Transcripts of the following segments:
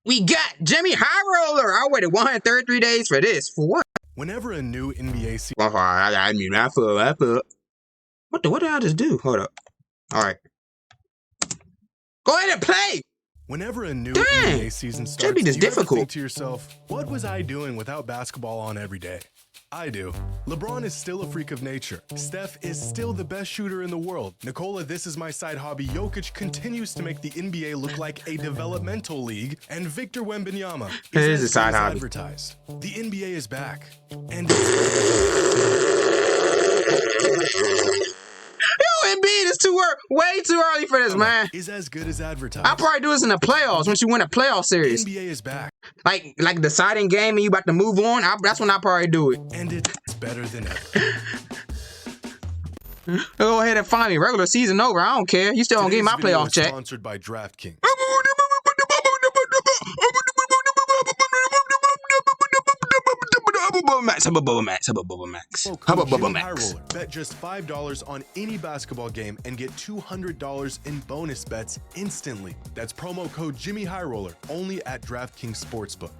We got Jimmy High Roller. I waited 133 days for this. For what? Whenever a new NBA season... I mean, I feel. What did I just do? Hold up. All right. Go ahead and play. Whenever a new NBA season starts, this you difficult. ever think to yourself, what was I doing without basketball on every day? I do. LeBron is still a freak of nature. Steph is still the best shooter in the world. Nikola, this is my side hobby. Jokic continues to make the NBA look like a developmental league. And Victor Wembanyama is a as side good as hobby. advertised. The NBA is back. And Embiid is way too early for this, man. is as good as advertised. I'll probably do this in the playoffs once you win a playoff series. NBA is back. Like deciding game and you about to move on. That's when I probably do it. And it's better than ever. Go ahead and find me. Regular season over. I don't care. You still don't get my Today's video playoff is check. Sponsored by DraftKings. How about Bubba Max? High Roller. Bet just $5 on any basketball game and get $200 in bonus bets instantly. That's promo code Jimmy High Roller only at DraftKings Sportsbook.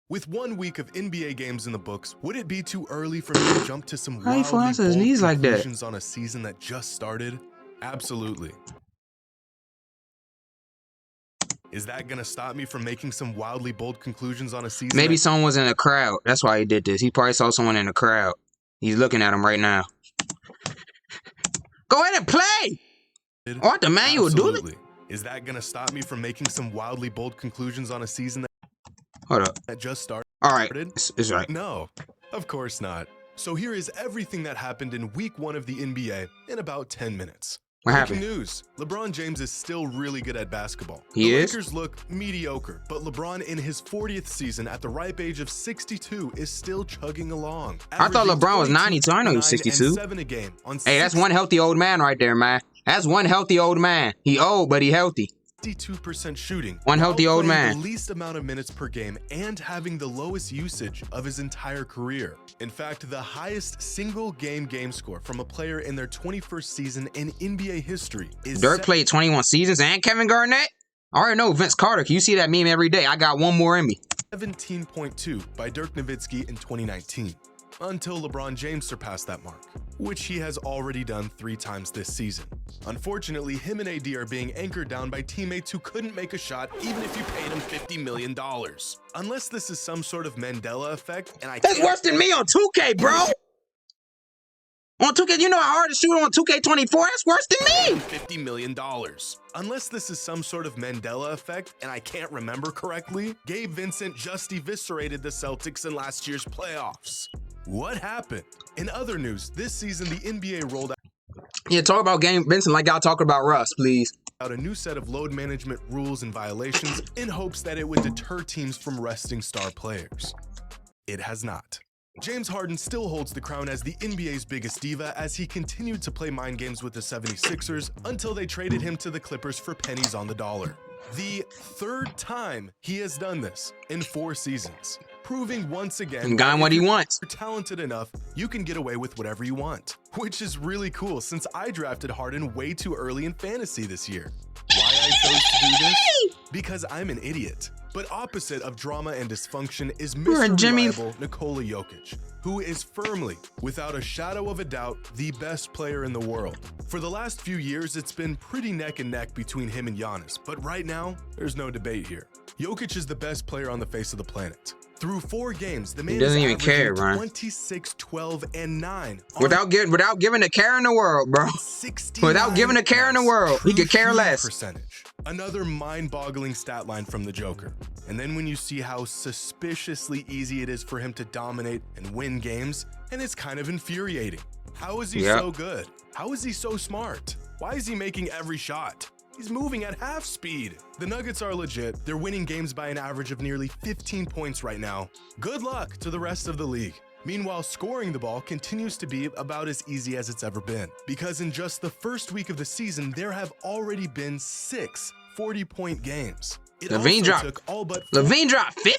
With 1 week of NBA games in the books, would it be too early for me to jump to some How you fall wildly onto his bold knees like that? conclusions on a season that just started? Absolutely. Is that gonna stop me from making some wildly bold conclusions on a season? Maybe someone was in the crowd. That's why he did this. He probably saw someone in the crowd. He's looking at him right now. Go ahead and play. What the manual do it? Absolutely. Is that gonna stop me from making some wildly bold conclusions on a season Hold up. that just started? All right. It's right. No, of course not. So here is everything that happened in week 1 of the NBA in about 10 minutes. What Breaking happened? news. LeBron James is still really good at basketball. He the is? Lakers look mediocre, but LeBron in his 40th season at the ripe age of 62 is still chugging along. I thought averaging LeBron was 22, 92. I know he was 9, and 62. 7 a game on Hey, that's one healthy old man right there, man. That's one healthy old man. He old, but he healthy. 62% shooting. One healthy while old playing man. The least amount of minutes per game and having the lowest usage of his entire career. In fact, the highest single game score from a player in their 21st season in NBA history is Dirk played 21 seasons and Kevin Garnett. I already know Vince Carter. You see that meme every day. I got one more in me. 17.2 by Dirk Nowitzki in 2019. Until LeBron James surpassed that mark, which he has already done 3 times this season. Unfortunately, him and AD are being anchored down by teammates who couldn't make a shot even if you paid him $50 million. Unless this is some sort of Mandela effect, and That's worse than me on 2K, bro. On 2K, you know how hard to shoot on 2K24? That's worse than me. $50 million. Unless this is some sort of Mandela effect, and I can't remember correctly, Gabe Vincent just eviscerated the Celtics in last year's playoffs. What happened? In other news, this season the NBA rolled Yeah, talk about Gabe Vincent like y'all talking about Russ, please. out a new set of load management rules and violations in hopes that it would deter teams from resting star players. It has not. James Harden still holds the crown as the NBA's biggest diva as he continued to play mind games with the 76ers until they traded him to the Clippers for pennies on the dollar. The 3rd time he has done this in 4 seasons, proving once again And got him what he wants. you're talented enough, you can get away with whatever you want. Which is really cool since I drafted Harden way too early in fantasy this year. Why I chose to do this? Because I'm an idiot. But opposite of drama and dysfunction is You're a Mr. Jimmy. Reliable Nikola Jokic, who is firmly, without a shadow of a doubt, the best player in the world. For the last few years, it's been pretty neck and neck between him and Giannis, but right now, there's no debate here. Jokic is the best player on the face of the planet. Through 4 games, the man doesn't is even care, averaging Ryan. 26, 12, and 9. on Without giving a care in the world, bro. 69 Without giving a care in the world. He true could care shooting less. Percentage. Another mind-boggling stat line from the Joker. And then when you see how suspiciously easy it is for him to dominate and win games, and it's kind of infuriating. How is he Yep. so good? How is he so smart? Why is he making every shot? He's moving at half speed. The Nuggets are legit. They're winning games by an average of nearly 15 points right now. Good luck to the rest of the league. Meanwhile, scoring the ball continues to be about as easy as it's ever been, because in just the first week of the season, there have already been 6 40-point games. It Levine also dropped- took all but 4 Levine dropped 50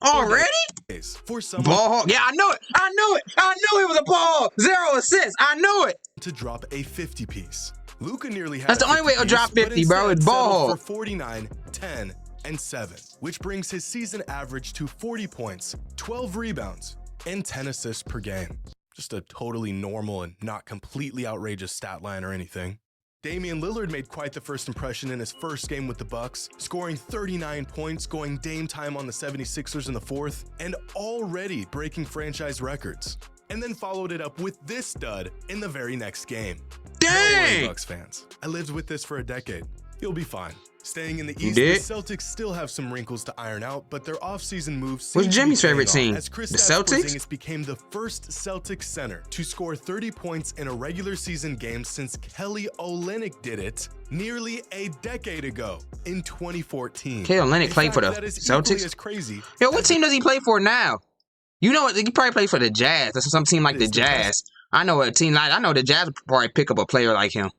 already? days for someone Ball hawk. Yeah, I knew it. I knew it was a ball hawk. 0 assists. I knew it. to drop a 50-piece. Luka nearly had That's the only way to drop 50, bro. It's ball. For 49, 10, and 7, which brings his season average to 40 points, 12 rebounds, and 10 assists per game. Just a totally normal and not completely outrageous stat line or anything. Damian Lillard made quite the first impression in his first game with the Bucks, scoring 39 points, going Dame time on the 76ers in the fourth, and already breaking franchise records. And then followed it up with this dud in the very next game. Dang! Don't worry, Bucks fans. I lived with this for a decade. You'll be fine. Staying in the East, the Celtics still have some wrinkles to iron out, but their offseason moves. What's Jimmy's favorite team? As The Celtics? Porzingis became the first Celtics center to score 30 points in a regular season game since Kelly Olynyk did it nearly a decade ago in 2014. Kelly Olynyk played for the Celtics? As crazy Yo, what team does he play for now? You know what? He probably played for the Jazz. That's some team like the Jazz. I know a team like I know the Jazz would probably pick up a player like him.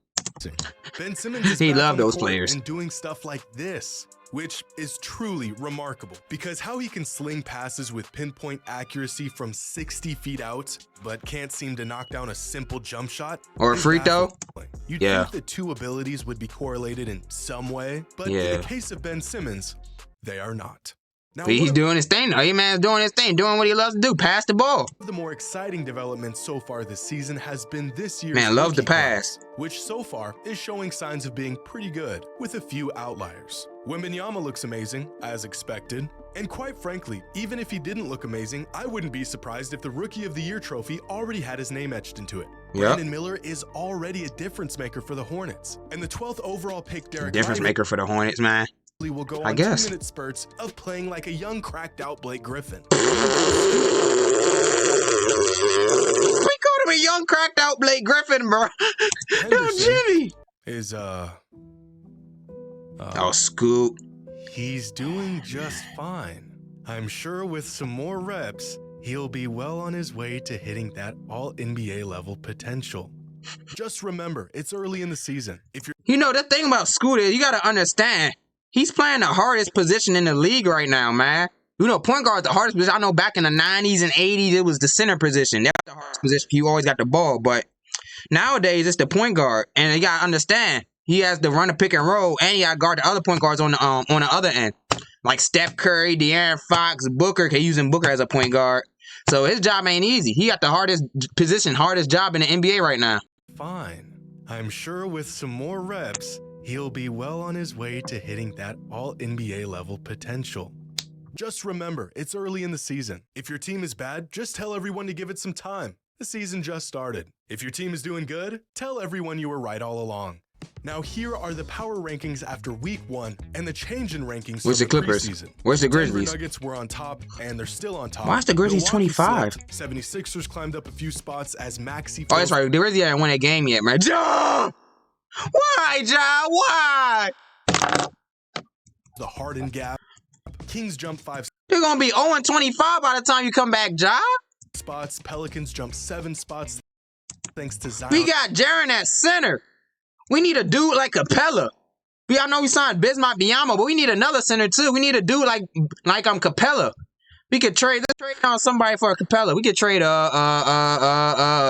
Ben Simmons is he back loved on the those court players and doing stuff like this, which is truly remarkable because how he can sling passes with pinpoint accuracy from 60 feet out, but can't seem to knock down a simple jump shot or a free throw. You'd think the two abilities would be correlated in some way, but in the case of Ben Simmons, they are not. Now, he's doing his thing. Hey, man's doing his thing, doing what he loves to do, pass the ball. The more exciting development so far this season has been this year's man loves the pass, which so far is showing signs of being pretty good, with a few outliers. Wembanyama looks amazing, as expected, and quite frankly, even if he didn't look amazing, I wouldn't be surprised if the Rookie of the Year trophy already had his name etched into it. Brandon Miller is already a difference maker for the Hornets, and the 12th overall pick, Derek difference maker for the Hornets, man. Will go on 2-minute spurts of playing like a young, cracked-out Blake Griffin. We called him a young, cracked-out Blake Griffin, bro. Yo, Jimmy is oh, Scoop. He's doing just fine. I'm sure with some more reps, he'll be well on his way to hitting that all-NBA level potential. Just remember, it's early in the season. If you're, you know, the thing about Scoot is you got to understand. He's playing the hardest position in the league right now, man. You know, point guard is the hardest position. I know back in the 90s and 80s, it was the center position. That was the hardest position. You always got the ball. But nowadays, it's the point guard. And you got to understand, he has to run a pick and roll, and he got to guard the other point guards on the other end. Like Steph Curry, De'Aaron Fox, Booker. He's using Booker as a point guard. So his job ain't easy. He got the hardest position, hardest job in the NBA right now. Fine. I'm sure with some more reps, he'll be well on his way to hitting that all-NBA level potential. Just remember, it's early in the season. If your team is bad, just tell everyone to give it some time. The season just started. If your team is doing good, tell everyone you were right all along. Now here are the power rankings after week 1 and the change in rankings. Where's the Clippers? Where's the Grizzlies? The Nuggets were on top and they're still on top. Why is the Grizzlies 25? 76ers climbed up a few spots as Maxey. Oh, that's right. The Grizzlies haven't won a game yet, man. Ja! Why, Ja? Why? The Harden gap. Kings jump 5. You're gonna be 0-25 by the time you come back, Ja. Spots. Pelicans jump 7 spots. Thanks to Zion. We got Jaren at center. We need a dude like Capella. I know we signed Bismack Biyama, but we need another center too. We need a dude like Capella. We could trade. Let's trade on somebody for a Capella. We could trade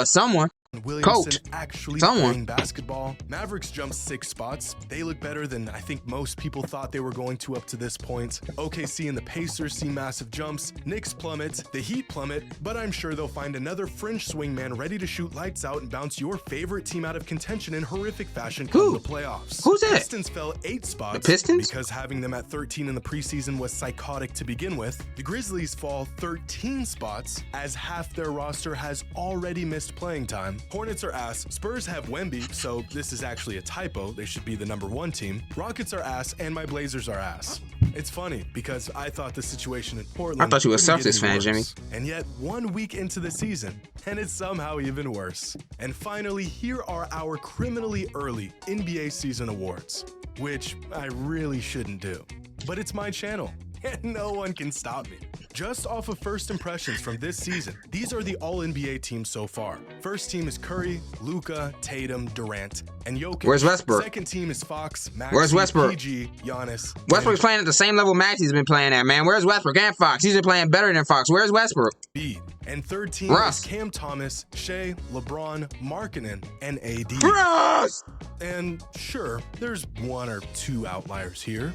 someone. Williamson actually playing basketball. Mavericks jump 6 spots. They look better than I think most people thought they were going to up to this point. OKC and the Pacers see massive jumps. Knicks plummet. The Heat plummet. But I'm sure they'll find another fringe swingman ready to shoot lights out and bounce your favorite team out of contention in horrific fashion come the playoffs. Who's that? Pistons fell 8 spots. The Pistons? Because having them at 13 in the preseason was psychotic to begin with. The Grizzlies fall 13 spots as half their roster has already missed playing time. Hornets are ass. Spurs have Wemby, so this is actually a typo. They should be the #1 team. Rockets are ass, and my Blazers are ass. It's funny, because I thought the situation in Portland... I thought you were a Celtics fan, Jimmy. And yet, 1 week into the season, and it's somehow even worse. And finally, here are our criminally early NBA season awards, which I really shouldn't do. But it's my channel, and no one can stop me. Just off of first impressions from this season, these are the all-NBA teams so far. First team is Curry, Luka, Tatum, Durant, and Jokic. Where's Westbrook? Second team is Fox, Maxey, Where's Westbrook? PG, Giannis. Westbrook's playing at the same level Maxey's been playing at, man. Where's Westbrook and Fox? He's been playing better than Fox. Where's Westbrook? Embiid. And third team Russ. is Cam Thomas, Shea, LeBron, Markkanen, and AD. Russ! And sure, there's one or two outliers here.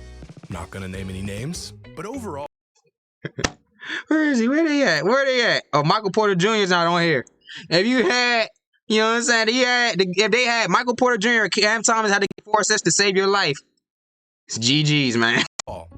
Not gonna name any names, but overall, Where is he? Where they at? Where they at? Oh, Michael Porter Jr. is not on here. If you had, you know what I'm saying? If they had Michael Porter Jr. or Cam Thomas had to get 4 assists to save your life, it's GG's, man.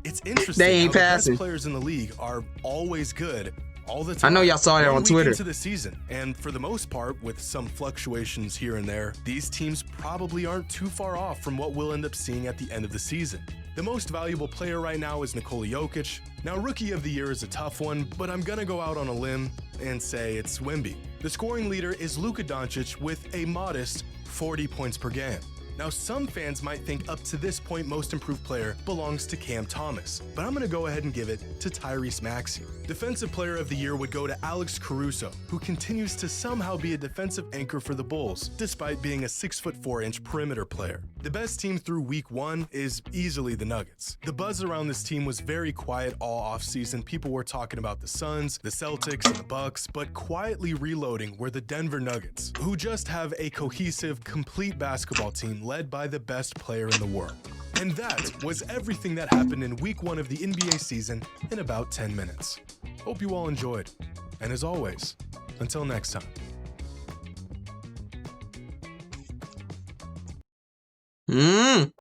it's interesting They ain't how the passing. best players in the league are always good all the I time. know y'all saw that One on week Twitter. into the season, and for the most part, with some fluctuations here and there, these teams probably aren't too far off from what we'll end up seeing at the end of the season. The most valuable player right now is Nikola Jokic. Now, Rookie of the Year is a tough one, but I'm gonna go out on a limb and say it's Wemby. The scoring leader is Luka Doncic with a modest 40 points per game. Now, some fans might think up to this point most improved player belongs to Cam Thomas, but I'm gonna go ahead and give it to Tyrese Maxey. Defensive Player of the Year would go to Alex Caruso, who continues to somehow be a defensive anchor for the Bulls, despite being a 6'4" perimeter player. The best team through week 1 is easily the Nuggets. The buzz around this team was very quiet all offseason. People were talking about the Suns, the Celtics, and the Bucks, but quietly reloading were the Denver Nuggets, who just have a cohesive, complete basketball team led by the best player in the world. And that was everything that happened in week 1 of the NBA season in about 10 minutes. Hope you all enjoyed. And as always, until next time.